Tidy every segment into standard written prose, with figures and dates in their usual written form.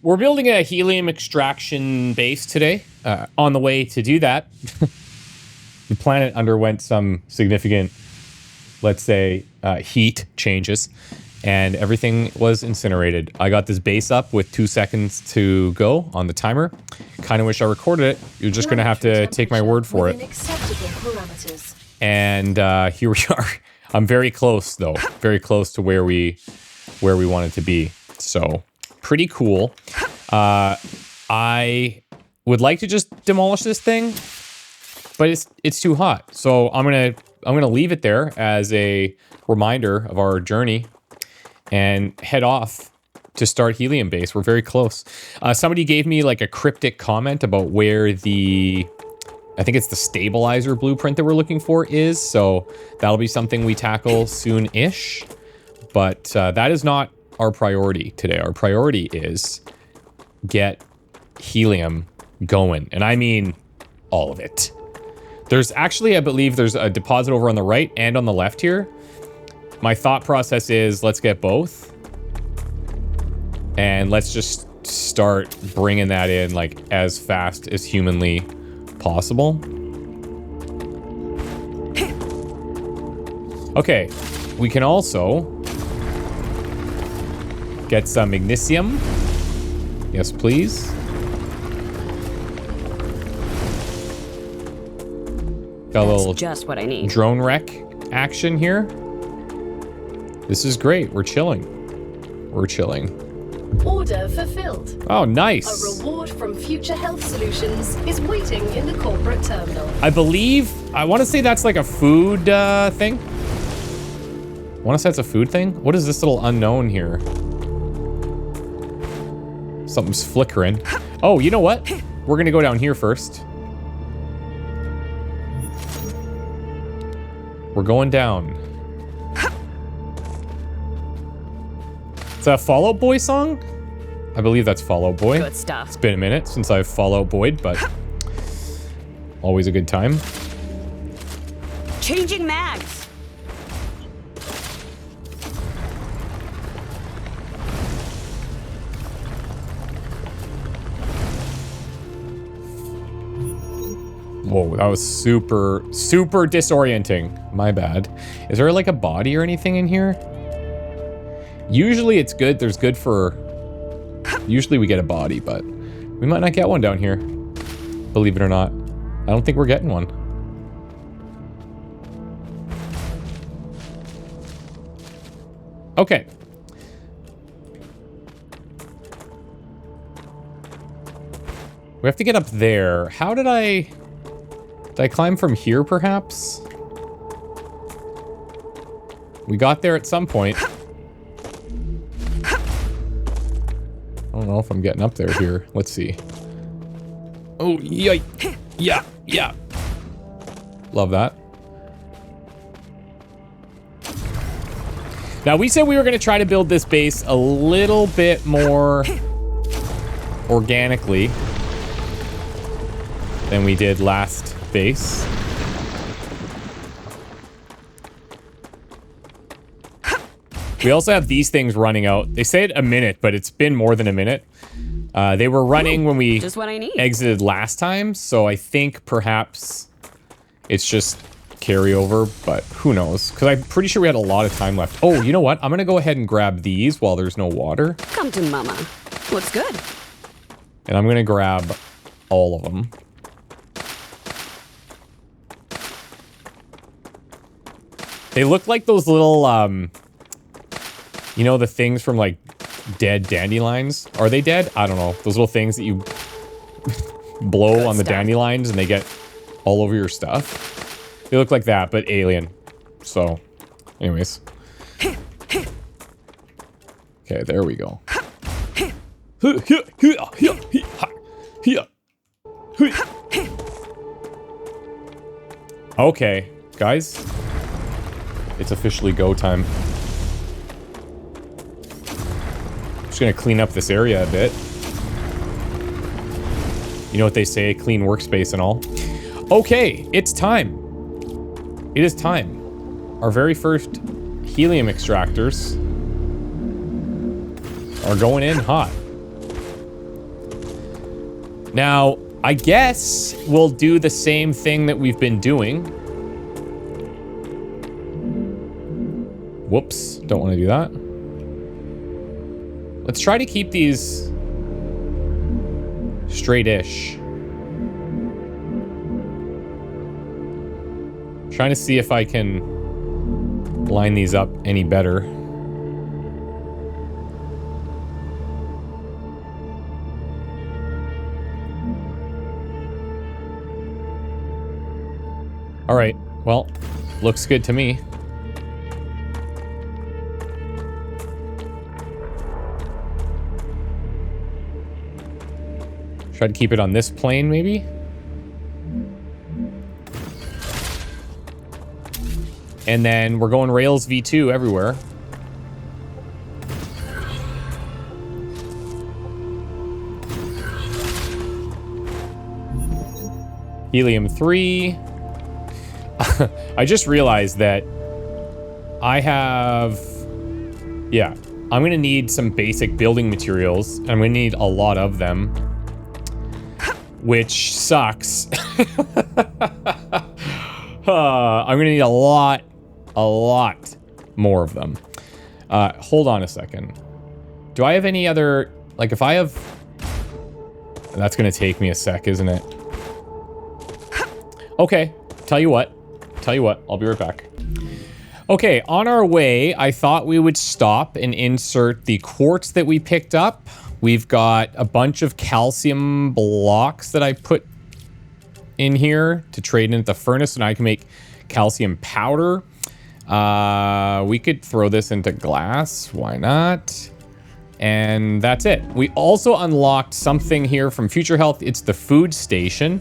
we're building a helium extraction base today. On the way to do that, the planet underwent some significant, let's say, heat changes, and everything was incinerated. I got this base up with 2 seconds to go on the timer. Kind of wish I recorded it. You're just going to have to take my word for it. And here we are. I'm very close, though. Very close to where we wanted to be. So, pretty cool. I would like to just demolish this thing, but it's too hot. So I'm gonna leave it there as a reminder of our journey and head off to start Helium base. We're very close. Somebody gave me like a cryptic comment about where I think it's the stabilizer blueprint that we're looking for is. So that'll be something we tackle soon-ish. But that is not our priority today. Our priority is get Helium going. And I mean all of it. There's actually, I believe there's a deposit over on the right and on the left here. My thought process is let's get both. And let's just start bringing that in like as fast as humanly possible. Okay, we can also get some magnesium. Yes, please. Got a little just what I need. Drone wreck action here. This is great. We're chilling. We're chilling. Order fulfilled. Oh, nice. A reward from Future Health Solutions is waiting in the corporate terminal. I want to say that's like a food thing. I want to say it's a food thing. What is this little unknown here? Something's flickering. Oh, you know what? We're going to go down here first. We're going down. Is that a Fall Out Boy song? I believe that's Fall Out Boy. Good stuff. It's been a minute since I've Fall Out Boy'd, but always a good time. Changing mags. Whoa, that was super disorienting. My bad. Is there like a body or anything in here? Usually it's good. There's good for... Usually we get a body, but we might not get one down here. Believe it or not. I don't think we're getting one. Okay. We have to get up there. How did I... Did I climb from here, perhaps? We got there at some point. I don't know if I'm getting up there here. Let's see. Oh, yeah. Yeah. Love that. Now, we said we were going to try to build this base a little bit more organically than we did last base. We also have these things running out. They say it a minute, but it's been more than a minute. They were running when we exited last time, so I think perhaps it's just carryover, but who knows? Because I'm pretty sure we had a lot of time left. Oh, you know what? I'm going to go ahead and grab these while there's no water. Come to mama. What's good? And I'm going to grab all of them. They look like those little, you know, the things from, like, dead dandelions. Are they dead? I don't know. Those little things that you blow on the dandelions and they get all over your stuff. They look like that, but alien. So, anyways. Okay, there we go. Okay, guys. It's officially go time. Just gonna clean up this area a bit. You know what they say, clean workspace and all. Okay, it's time. It is time. Our very first helium extractors are going in hot. Now, I guess we'll do the same thing that we've been doing. Whoops, don't want to do that. Let's try to keep these straight-ish. Trying to see if I can line these up any better. All right, well, looks good to me. Try to keep it on this plane, maybe? And then we're going Rails V2 everywhere. Helium 3. I just realized that I have... Yeah, I'm gonna need some basic building materials. I'm gonna need a lot of them. Which sucks. I'm gonna need a lot more of them. Hold on a second. Do I have any other... Like, if I have... That's gonna take me a sec, isn't it? Okay, tell you what, I'll be right back. Okay, on our way, I thought we would stop and insert the quartz that we picked up. We've got a bunch of calcium blocks that I put in here to trade into the furnace, and I can make calcium powder. We could throw this into glass, why not? And that's it. We also unlocked something here from Future Health. It's the food station.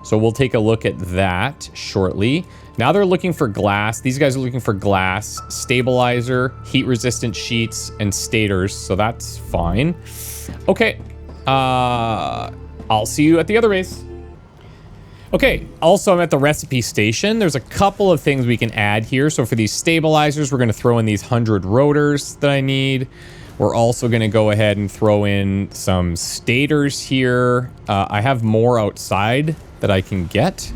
So we'll take a look at that shortly. Now they're looking for glass. These guys are looking for glass, stabilizer, heat-resistant sheets, and stators. So that's fine. Okay. I'll see you at the other base. Okay. Also, I'm at the recipe station. There's a couple of things we can add here. So for these stabilizers, we're going to throw in these 100 rotors that I need. We're also going to go ahead and throw in some stators here. I have more outside that I can get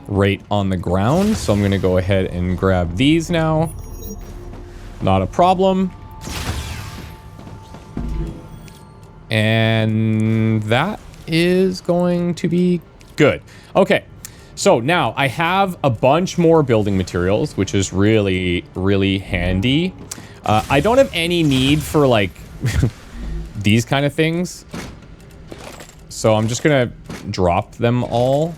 right on the ground. So I'm going to go ahead and grab these now. Not a problem. And that is going to be good. Okay. So now I have a bunch more building materials, which is really, really handy. I don't have any need for like these kind of things. So I'm just going to drop them all.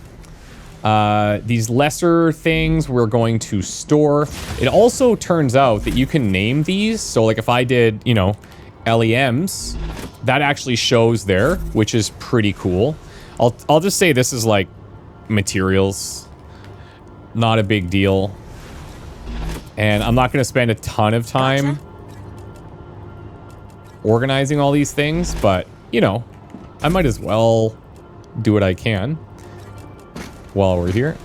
These lesser things we're going to store. It also turns out that you can name these. So like if I did, you know, LEMs, that actually shows there, which is pretty cool. I'll just say this is like materials. Not a big deal. And I'm not going to spend a ton of time organizing all these things, but, you know, I might as well do what I can while we're here.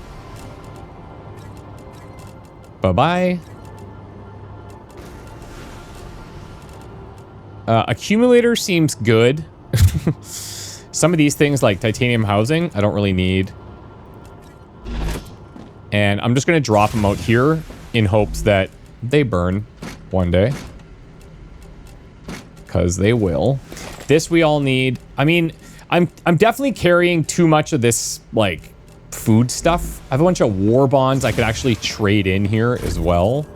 Bye-bye. Accumulator seems good. Some of these things, like titanium housing, I don't really need. And I'm just going to drop them out here in hopes that they burn one day. Because they will. This we all need. I mean, I'm definitely carrying too much of this, like, food stuff. I have a bunch of war bonds I could actually trade in here as well.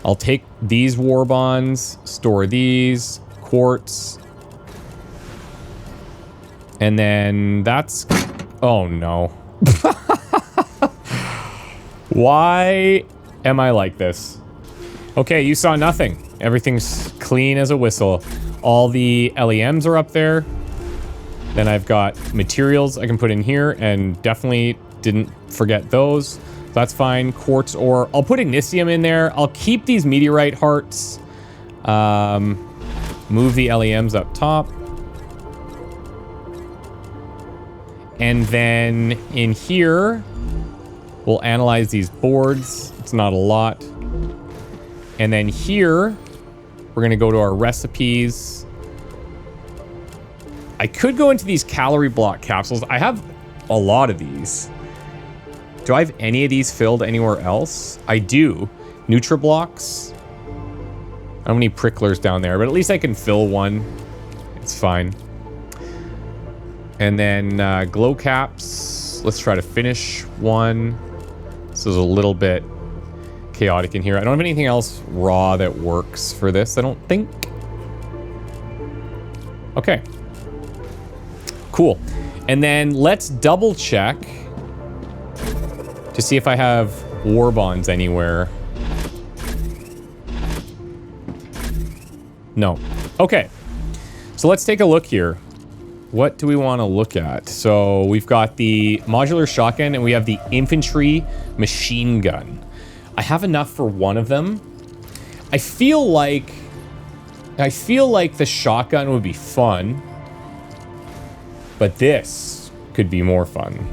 I'll take these war bonds, store these, quartz. And then that's... Oh, no. Why am I like this? Okay, you saw nothing. Everything's clean as a whistle. All the LEMs are up there. Then I've got materials I can put in here, and definitely didn't forget those. That's fine. Quartz ore. I'll put ignisium in there. I'll keep these meteorite hearts. Move the LEMs up top. And then in here, we'll analyze these boards. It's not a lot. And then here, we're going to go to our recipes. I could go into these calorie block capsules. I have a lot of these. Do I have any of these filled anywhere else? I do. Nutriblocks. I don't have any pricklers down there, but at least I can fill one. It's fine. And then glow caps. Let's try to finish one. This is a little bit chaotic in here. I don't have anything else raw that works for this, I don't think. Okay. Cool. And then let's double check to see if I have war bonds anywhere. No. Okay. So let's take a look here. What do we want to look at? So we've got the modular shotgun and we have the infantry machine gun. I have enough for one of them. I feel like the shotgun would be fun, but this could be more fun.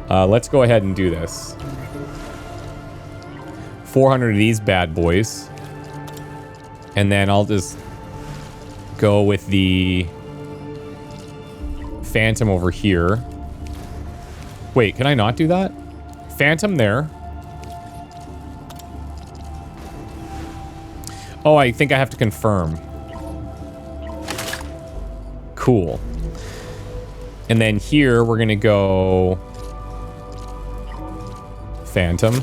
Let's go ahead and do this. 400 of these bad boys. And then I'll just go with the Phantom over here. Wait, can I not do that? Phantom there. Oh, I think I have to confirm. Cool. And then here we're gonna go Phantom.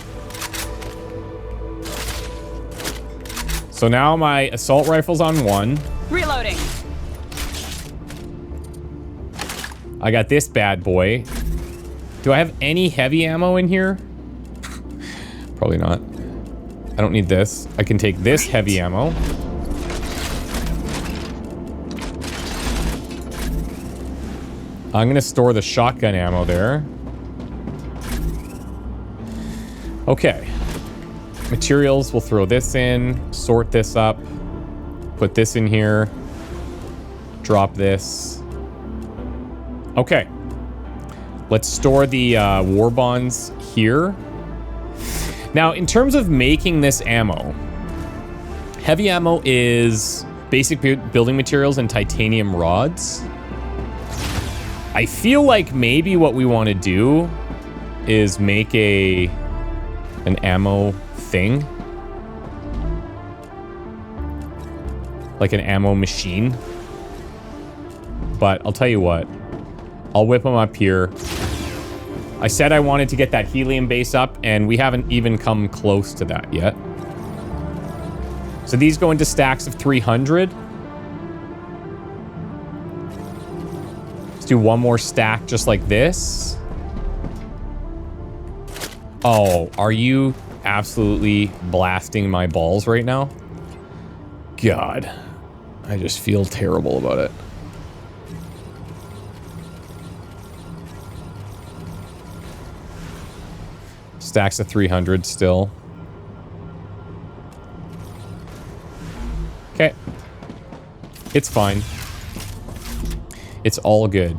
So now my assault rifle's on 1. Reloading. I got this bad boy. Do I have any heavy ammo in here? Probably not. I don't need this. I can take this heavy ammo. I'm gonna store the shotgun ammo there. Okay. Materials, we'll throw this in, sort this up, put this in here, drop this. Okay. Let's store the war bonds here. Now, in terms of making this ammo, heavy ammo is basic building materials and titanium rods. I feel like maybe what we want to do is make an ammo thing. Like an ammo machine. But I'll tell you what. I'll whip them up here. I said I wanted to get that helium base up, and we haven't even come close to that yet. So these go into stacks of 300. Let's do one more stack just like this. Oh, are you absolutely blasting my balls right now? God, I just feel terrible about it. Stacks of 300 still. Okay. It's fine. It's all good.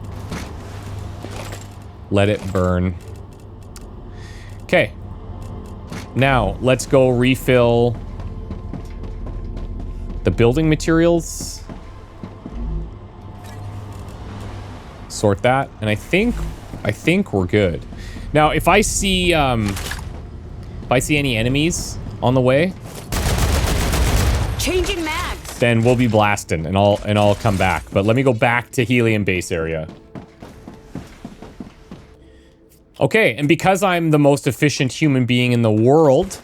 Let it burn. Okay. Now, let's go refill the building materials. Sort that. And I think we're good. Now, if I see any enemies on the way, Changing mags. then we'll be blasting, and I'll come back. But let me go back to Helium base area. Okay, and because I'm the most efficient human being in the world,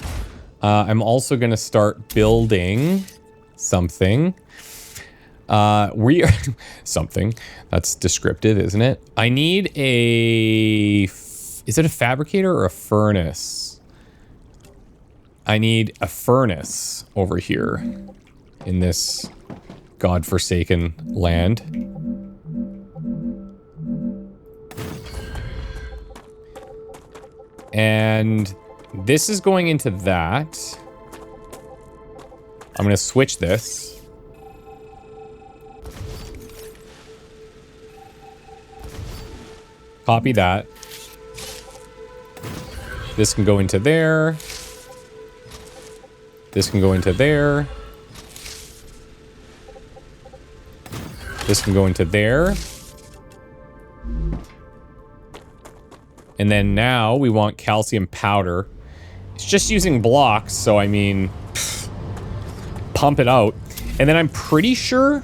I'm also gonna start building something. We are something that's descriptive, isn't it? I need a. Is it a fabricator or a furnace? I need a furnace over here in this godforsaken land. And this is going into that. I'm going to switch this. Copy that. This can go into there. This can go into there. This can go into there. And then now we want calcium powder. It's just using blocks, so I mean, pump it out. And then I'm pretty sure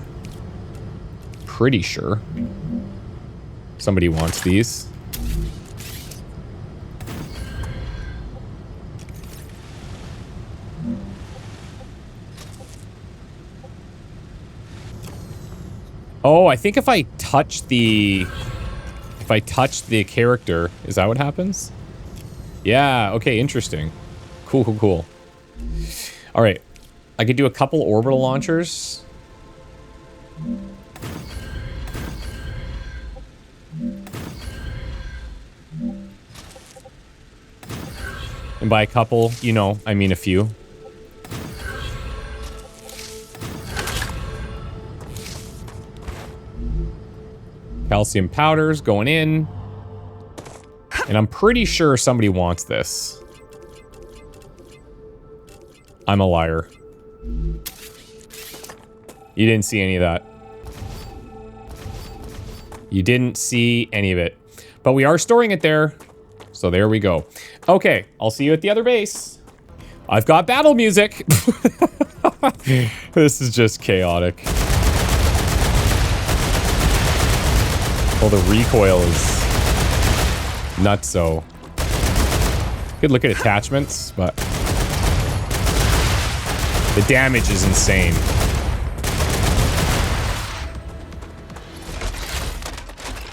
somebody wants these. Oh, I think if I touch the character, is that what happens? Yeah, okay, interesting. Cool, cool, cool. All right. I could do a couple orbital launchers. And by a couple, you know, I mean a few. Calcium powders going in. And I'm pretty sure somebody wants this. I'm a liar. You didn't see any of that. You didn't see any of it. But we are storing it there. So there we go. Okay, I'll see you at the other base. I've got battle music. This is just chaotic. Oh, the recoil is nutso. Could look at attachments, but the damage is insane.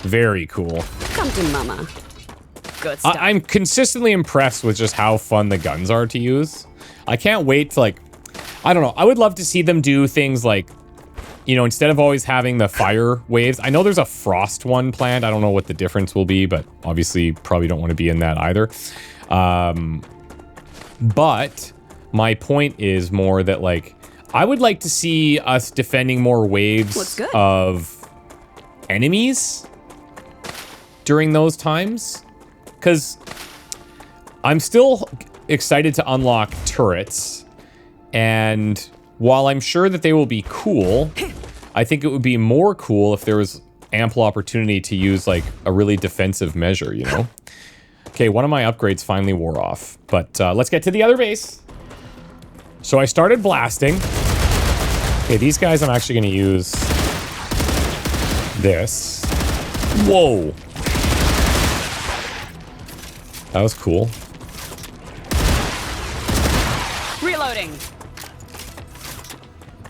Very cool. Come to mama. Good stuff. I'm consistently impressed with just how fun the guns are to use. I can't wait to, like, I don't know. I would love to see them do things like, you know, instead of always having the fire waves. I know there's a frost one planned. I don't know what the difference will be, but obviously probably don't want to be in that either. But my point is more that, like, I would like to see us defending more waves of enemies during those times. Because I'm still excited to unlock turrets. And while I'm sure that they will be cool, I think it would be more cool if there was ample opportunity to use, like, a really defensive measure, you know? Okay, one of my upgrades finally wore off. But let's get to the other base. So I started blasting. Okay, these guys I'm actually going to use this. Whoa. That was cool. Reloading.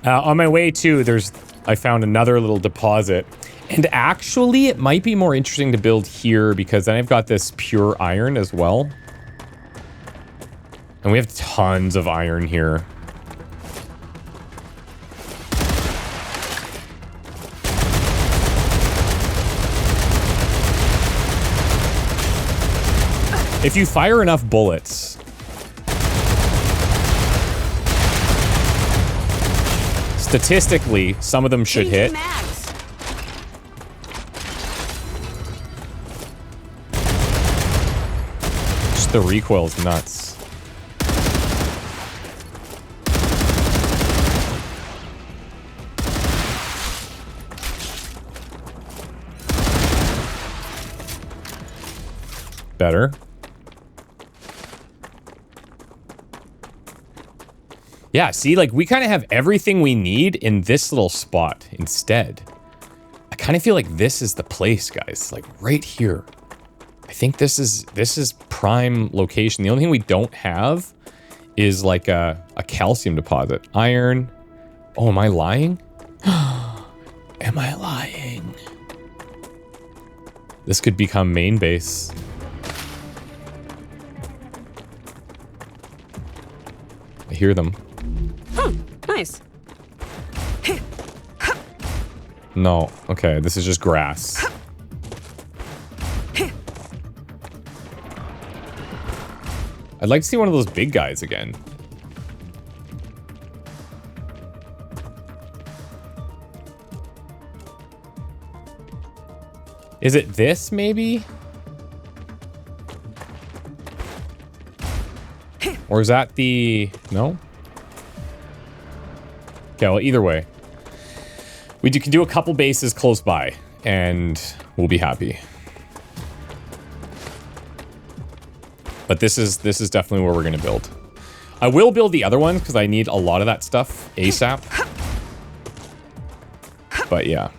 On my way to, I found another little deposit. And actually, it might be more interesting to build here because then I've got this pure iron as well. And we have tons of iron here. If you fire enough bullets, statistically, some of them should hit. Just the recoil's nuts. Better. Yeah, see, like, we kind of have everything we need in this little spot instead. I kind of feel like this is the place, guys. Like, right here. I think this is prime location. The only thing we don't have is, like, a calcium deposit. Iron. Oh, am I lying? Am I lying? This could become main base. I hear them. Oh, nice. No. Okay, this is just grass. I'd like to see one of those big guys again. Is it this, maybe? Or is that the... No? Okay, well, either way. We can do a couple bases close by, and we'll be happy. But this is definitely where we're gonna build. I will build the other one because I need a lot of that stuff ASAP. But yeah.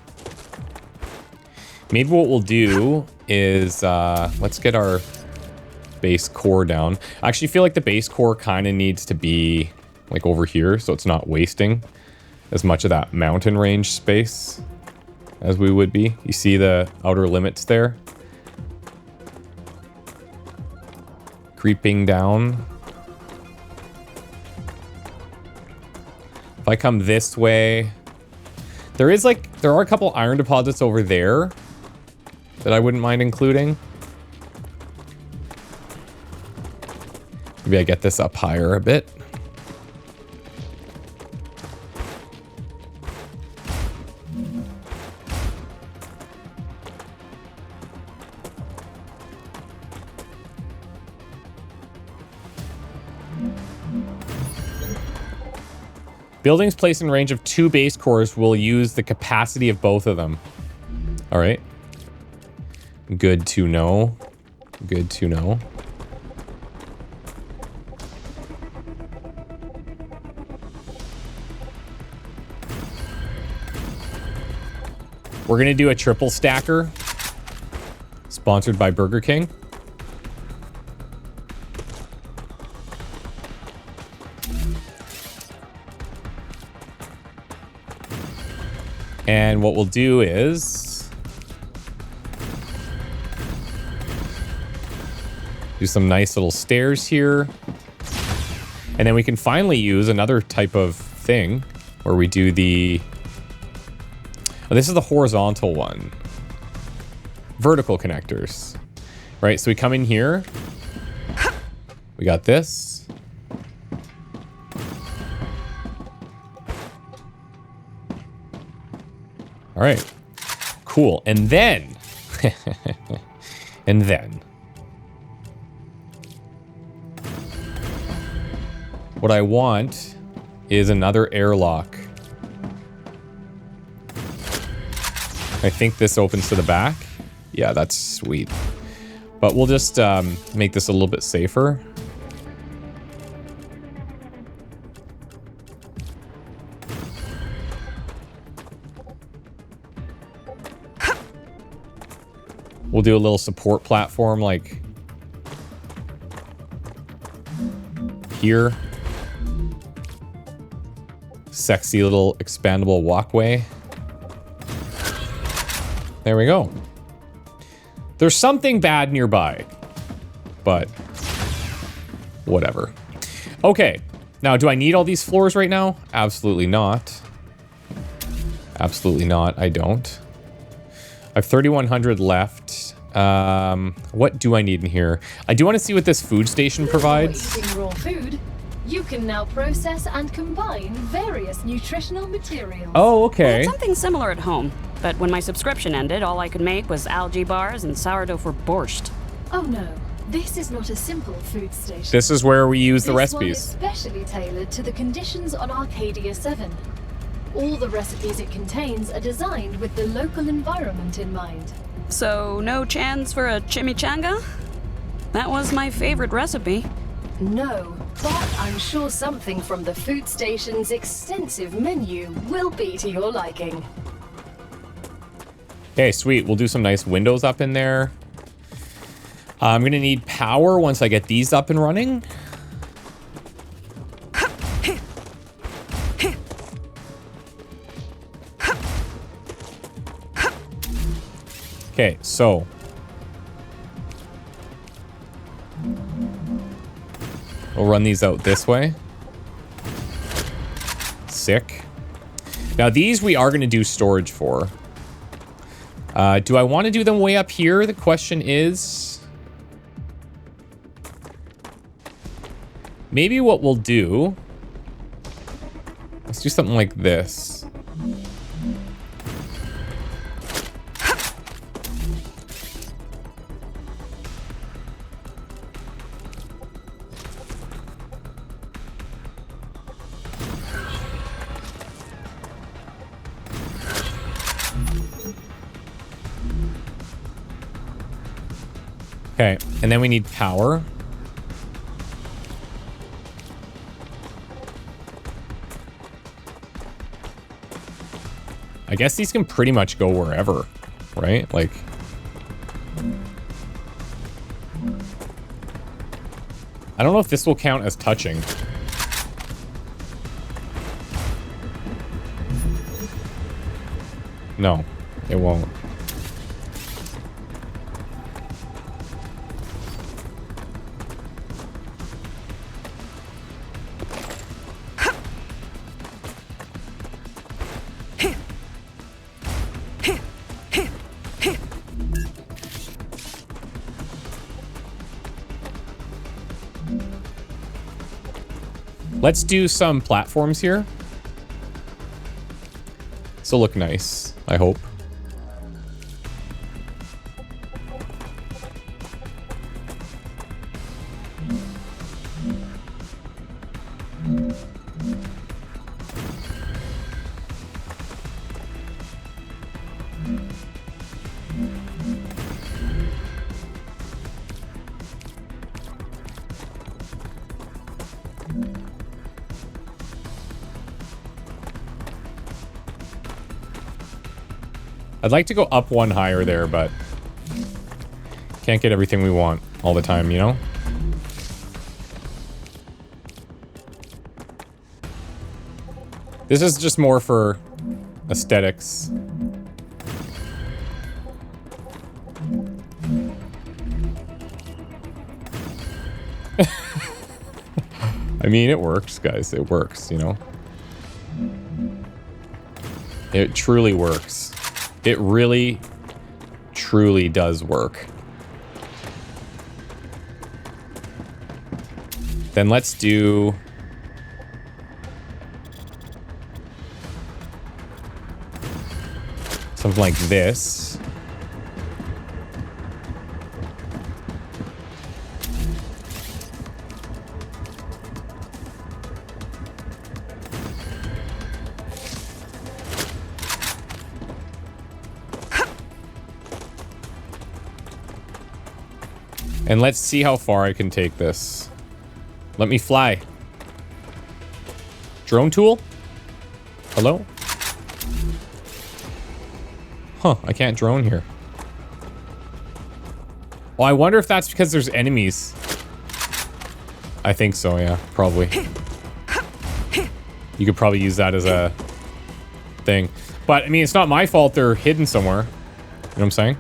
Maybe what we'll do is let's get our base core down. I actually feel like the base core kind of needs to be like over here, so it's not wasting as much of that mountain range space as we would be. You see the outer limits there? Creeping down. If I come this way, there are a couple iron deposits over there that I wouldn't mind including. Maybe I get this up higher a bit. Buildings placed in range of 2 base cores will use the capacity of both of them. All right. Good to know. Good to know. We're going to do a triple stacker. Sponsored by Burger King. And what we'll do is do some nice little stairs here. And then we can finally use another type of thing where we do the... Oh, this is the horizontal one. Vertical connectors. Right, so we come in here. We got this. All right, cool. And then, what I want is another airlock. I think this opens to the back. Yeah, that's sweet. But we'll just make this a little bit safer. We'll do a little support platform like here. Sexy little expandable walkway. There we go. There's something bad nearby, but whatever. Okay, now do I need all these floors right now? Absolutely not. Absolutely not, I don't. I have 3,100 left. What do I need in here? I do want to see what this food station provides. Eating raw food, you can now process and combine various nutritional materials. Oh, I okay. had something similar at home, but when my subscription ended, all I could make was algae bars and sourdough for borscht. Oh no, this is not a simple food station. This is where we use the This one recipes. is specially tailored to the conditions on Arcadia 7. All the recipes it contains are designed with the local environment in mind. So, no chance for a chimichanga? That was my favorite recipe. No, but I'm sure something from the food station's extensive menu will be to your liking. Okay, sweet. We'll do some nice windows up in there. I'm gonna need power once I get these up and running. Okay, so we'll run these out this way. Sick. Now these we are going to do storage for. Do I want to do them way up here? The question is... Maybe what we'll do... Let's do something like this. Okay, and then we need power. I guess these can pretty much go wherever, right? Like... I don't know if this will count as touching. No, it won't. Let's do some platforms here. This will look nice, I hope. I'd like to go up one higher there, but can't get everything we want all the time, you know? This is just more for aesthetics. I mean, it works, guys. It works, you know? It truly works. It really, truly does work. Then let's do... something like this. And let's see how far I can take this. Let me fly. Drone tool? Hello? Huh, I can't drone here. Well, I wonder if that's because there's enemies. I think so, yeah, probably. You could probably use that as a thing. But, I mean, it's not my fault they're hidden somewhere. You know what I'm saying?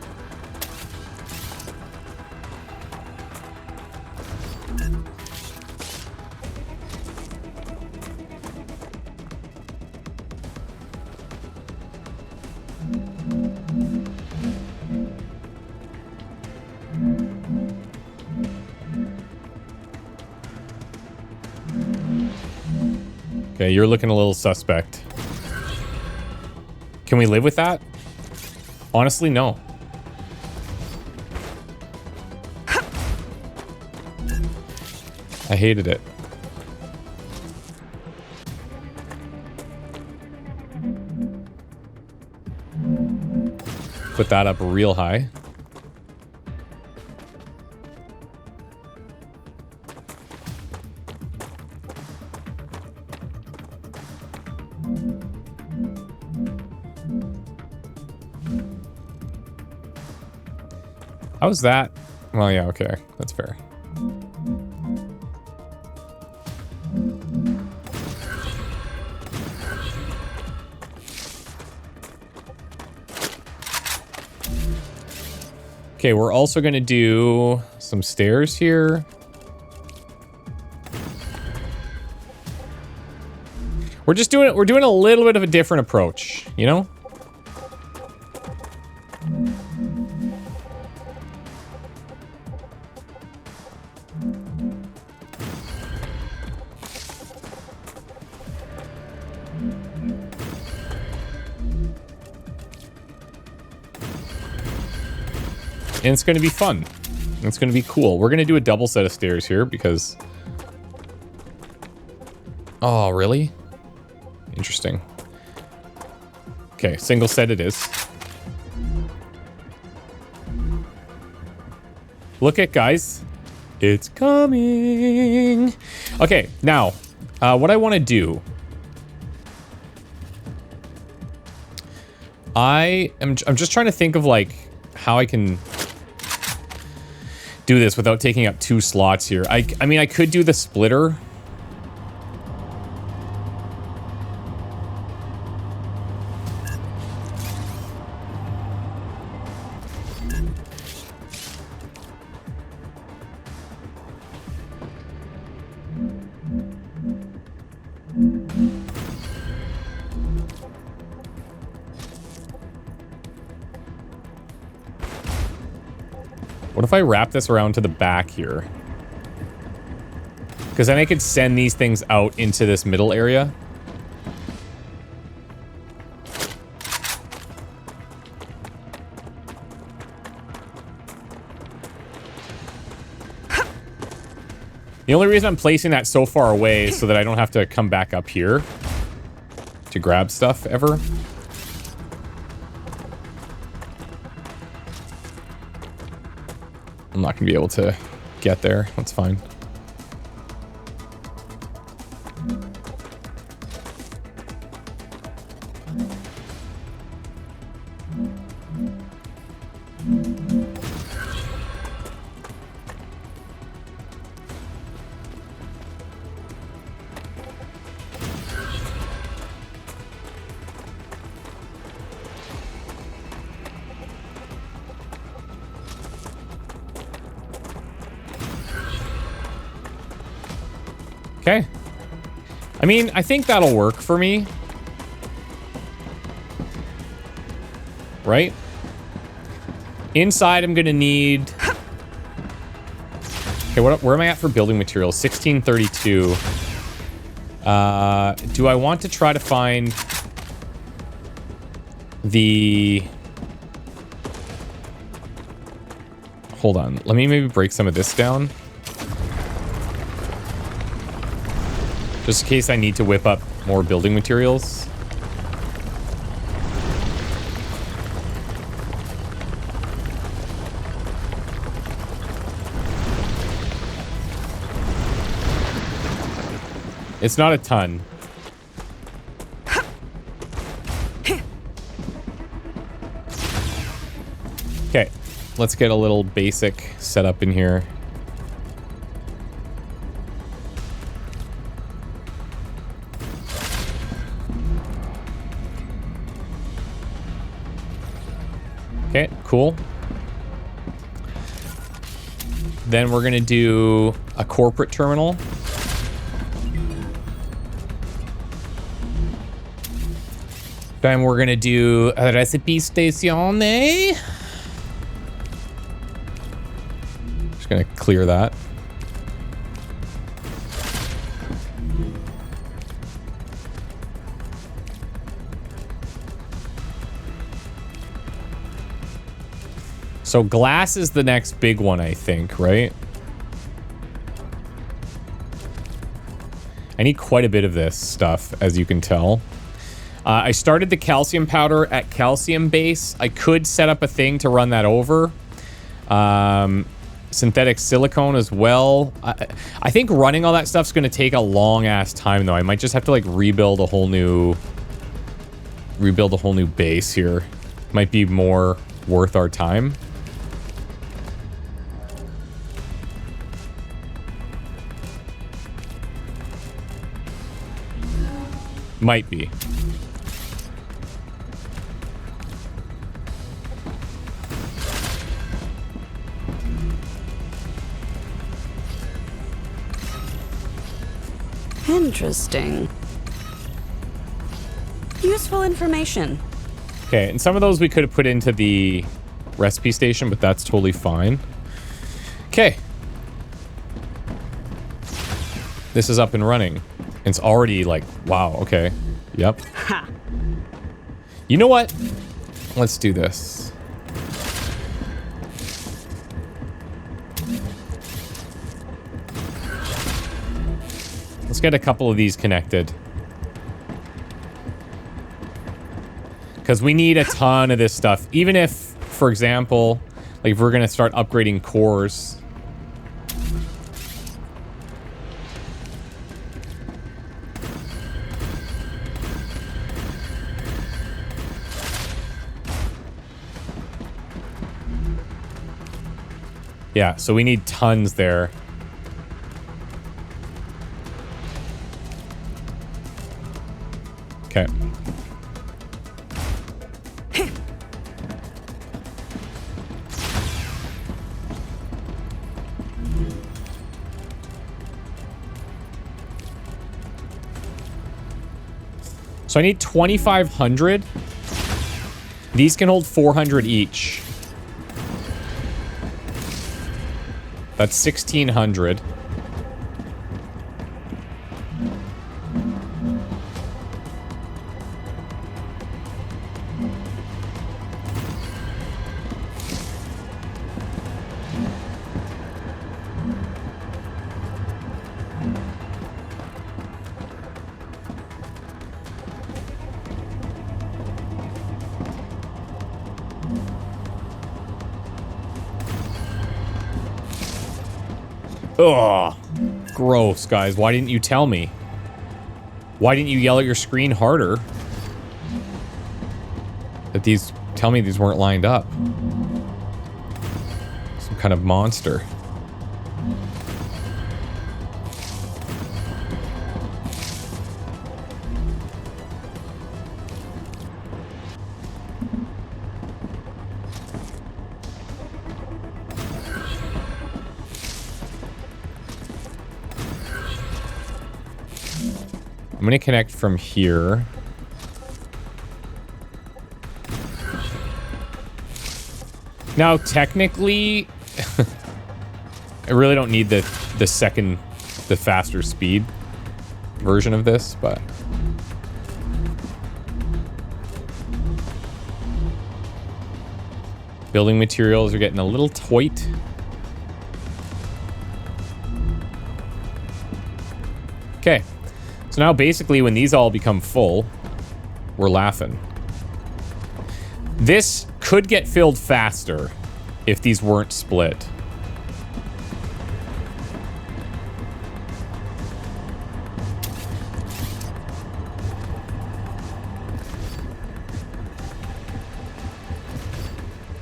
Okay, you're looking a little suspect. Can we live with that? Honestly, no. I hated it. Put that up real high. How's that? Well, yeah, okay. That's fair. Okay, we're also going to do some stairs here. We're doing a little bit of a different approach, you know? And it's going to be fun. It's going to be cool. We're going to do a double set of stairs here because... Oh, really? Interesting. Okay, single set it is. Look it, guys. It's coming. Okay, now, what I want to do. I'm just trying to think of, like, how I can do this without taking up 2 slots here. I mean, I could do the splitter. What if I wrap this around to the back here? Because then I could send these things out into this middle area. The only reason I'm placing that so far away is so that I don't have to come back up here to grab stuff ever. I'm not going to be able to get there. That's fine. Okay. I mean, I think that'll work for me. Right? Inside, I'm gonna need... Okay, where am I at for building materials? 1632. Do I want to try to find the... Hold on. Let me maybe break some of this down. Just in case I need to whip up more building materials. It's not a ton. Okay, let's get a little basic setup in here. Okay, cool. Then we're gonna do a corporate terminal. Then we're gonna do a recipe station. Just gonna clear that. So glass is the next big one, I think, right? I need quite a bit of this stuff, as you can tell. I started the calcium powder at calcium base. I could set up a thing to run that over. Synthetic silicone as well. I think running all that stuff's going to take a long-ass time, though. I might just have to, like, rebuild a whole new base here. Might be more worth our time. Might be. Interesting. Useful information. Okay, and some of those we could have put into the recipe station, but that's totally fine. Okay. This is up and running. It's already like, wow, okay. Yep. Ha. You know what? Let's do this. Let's get a couple of these connected. Because we need a ton of this stuff. Even if, for example, Like, if we're gonna start upgrading cores. Yeah, so we need tons there. Okay. So I need 2,500. These can hold 400 each. That's 1,600. Ugh. Gross, guys. Why didn't you tell me? Why didn't you yell at your screen harder? That these... Tell me these weren't lined up. Some kind of monster. I'm gonna connect from here. Now, technically, I really don't need the faster speed version of this, but building materials are getting a little tight. Okay. So now basically when these all become full, we're laughing. This could get filled faster if these weren't split.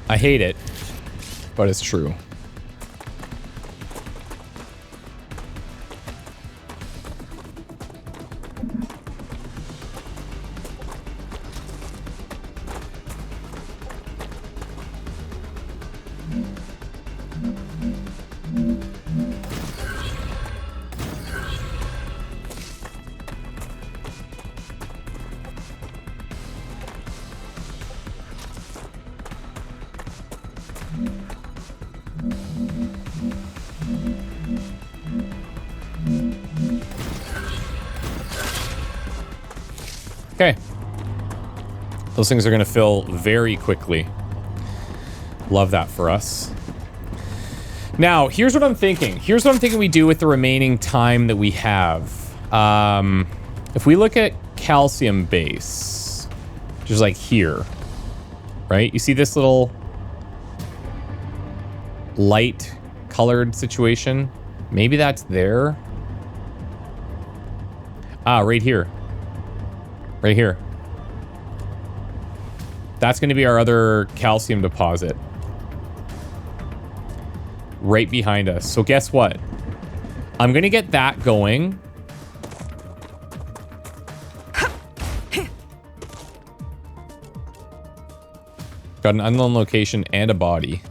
I hate it, but it's true. Okay. Those things are going to fill very quickly. Love that for us. Now, here's what I'm thinking. Here's what I'm thinking we do with the remaining time that we have. If we look at calcium base, just like here, right? You see this little light colored situation? Maybe that's there. Ah, right here. Right here. That's going to be our other calcium deposit. Right behind us. So guess what? I'm going to get that going. Got an unknown location and a body.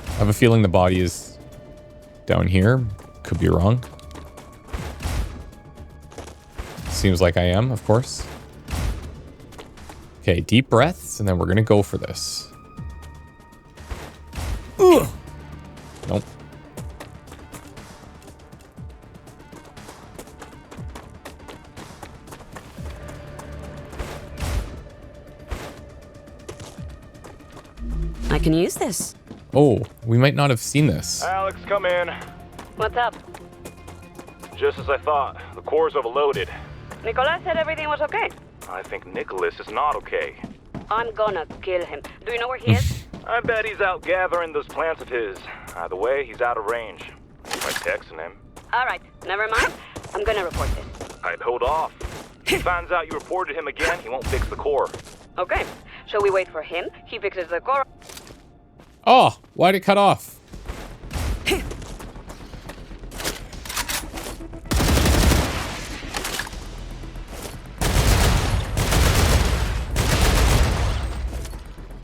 I have a feeling the body is down here. Could be wrong. Seems like I am, of course. Okay, deep breaths, and then we're gonna go for this. Ugh. Nope. I can use this. Oh, we might not have seen this. Alex, come in. What's up? Just as I thought, the core's overloaded. Nicolas said everything was okay. I think Nicholas is not okay. I'm gonna kill him. Do you know where he is? I bet he's out gathering those plants of his. Either way, he's out of range. By texting him. Alright, never mind. I'm gonna report this. I'd hold off. If he finds out you reported him again, he won't fix the core. Okay, shall we wait for him? He fixes the core. Oh, why'd it cut off?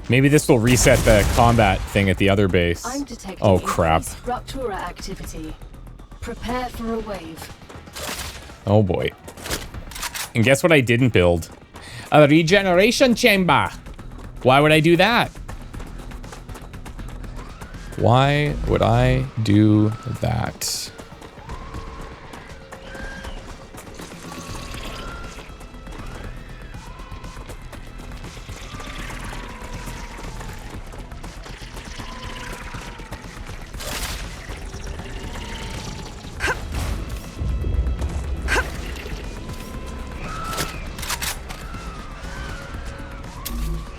Maybe this will reset the combat thing at the other base. I'm detecting Oh, crap. Rupture activity. Prepare for a wave. Oh, boy. And guess what I didn't build? A regeneration chamber. Why would I do that? Why would I do that?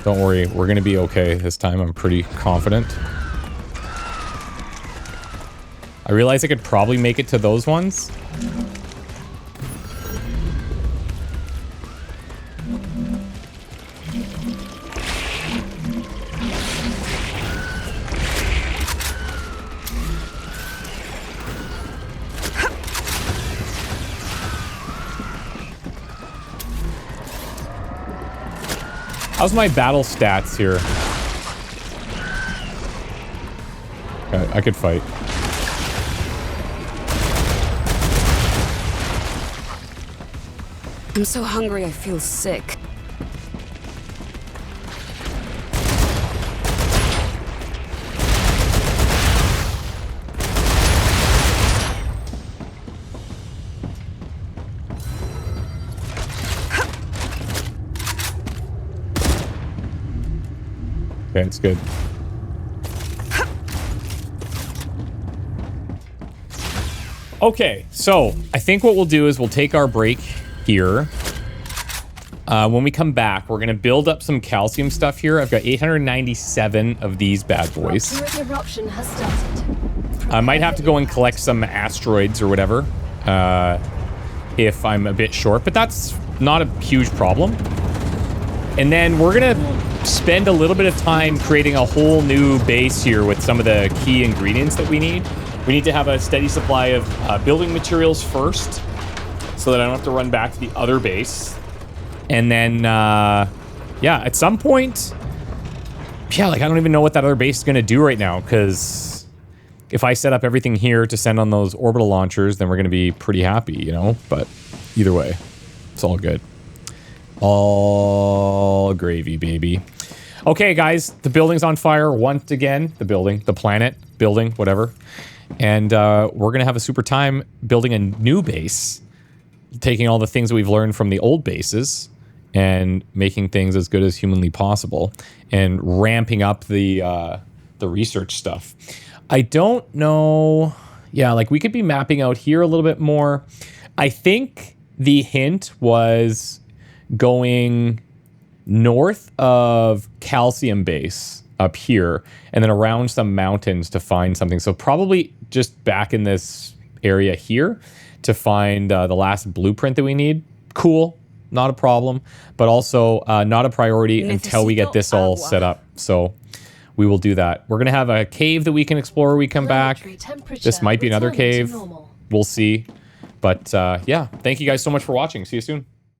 Don't worry, we're gonna be okay this time. I'm pretty confident. I realize I could probably make it to those ones. How's my battle stats here? Okay, I could fight. I'm so hungry I feel sick. Okay, it's good. Okay, so I think what we'll do is we'll take our break here. When we come back, we're going to build up some calcium stuff here. I've got 897 of these bad boys. Eruption has started. I might have to go and collect some asteroids or whatever if I'm a bit short, but that's not a huge problem. And then we're going to spend a little bit of time creating a whole new base here with some of the key ingredients that we need. We need to have a steady supply of building materials first so that I don't have to run back to the other base. And then, yeah, at some point, yeah, like I don't even know what that other base is going to do right now, because if I set up everything here to send on those orbital launchers, then we're going to be pretty happy, you know? But either way, it's all good. All gravy, baby. Okay, guys, the building's on fire once again. The building, the planet, building, whatever. And we're going to have a super time building a new base, taking all the things that we've learned from the old bases and making things as good as humanly possible and ramping up the research stuff. I don't know. Yeah, like we could be mapping out here a little bit more. I think the hint was going north of Calcium Base up here and then around some mountains to find something. So probably just back in this area here to find the last blueprint that we need. Cool, not a problem, but also not a priority until we get this all set up. So we will do that. We're gonna have a cave that we can explore when we come back. This might be another cave. We'll see. But yeah, thank you guys so much for watching. See you soon.